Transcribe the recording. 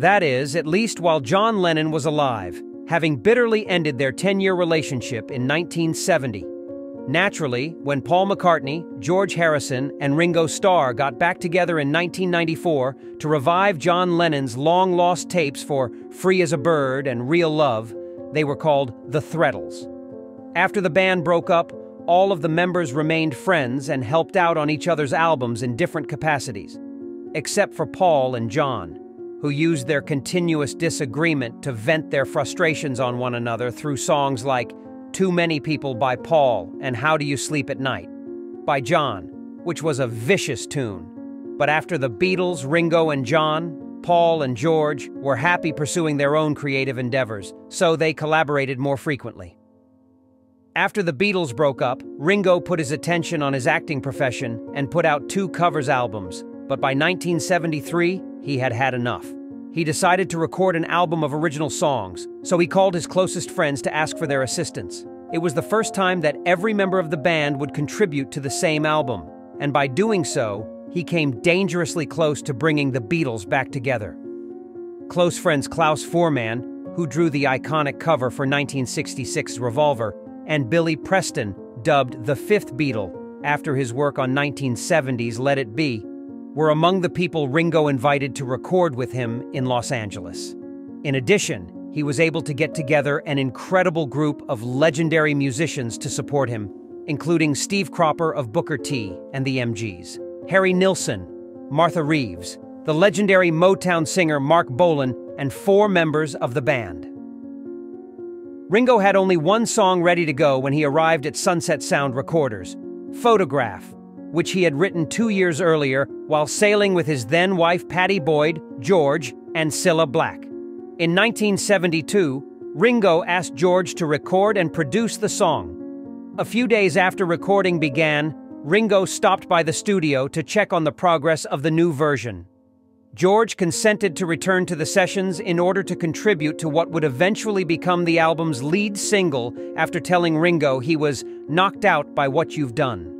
That is, at least while John Lennon was alive, having bitterly ended their 10-year relationship in 1970. Naturally, when Paul McCartney, George Harrison, and Ringo Starr got back together in 1994 to revive John Lennon's long-lost tapes for Free as a Bird and Real Love, they were called the Threadles. After the band broke up, all of the members remained friends and helped out on each other's albums in different capacities, except for Paul and John, who used their continuous disagreement to vent their frustrations on one another through songs like Too Many People by Paul and How Do You Sleep at Night by John, which was a vicious tune. But after the Beatles, Ringo and John, Paul and George were happy pursuing their own creative endeavors, so they collaborated more frequently. After the Beatles broke up, Ringo put his attention on his acting profession and put out 2 covers albums, but by 1973, he had had enough. He decided to record an album of original songs, so he called his closest friends to ask for their assistance. It was the first time that every member of the band would contribute to the same album, and by doing so, he came dangerously close to bringing the Beatles back together. Close friends Klaus Voormann, who drew the iconic cover for 1966's Revolver, and Billy Preston, dubbed the Fifth Beatle after his work on 1970's Let It Be, were among the people Ringo invited to record with him in Los Angeles. In addition, he was able to get together an incredible group of legendary musicians to support him, including Steve Cropper of Booker T and the MGs, Harry Nilsson, Martha Reeves, the legendary Motown singer Mark Bolan, and 4 members of the band. Ringo had only one song ready to go when he arrived at Sunset Sound Recorders, Photograph, which he had written 2 years earlier while sailing with his then-wife Pattie Boyd, George, and Cilla Black. In 1972, Ringo asked George to record and produce the song. A few days after recording began, Ringo stopped by the studio to check on the progress of the new version. George consented to return to the sessions in order to contribute to what would eventually become the album's lead single after telling Ringo he was knocked out by What You've Done.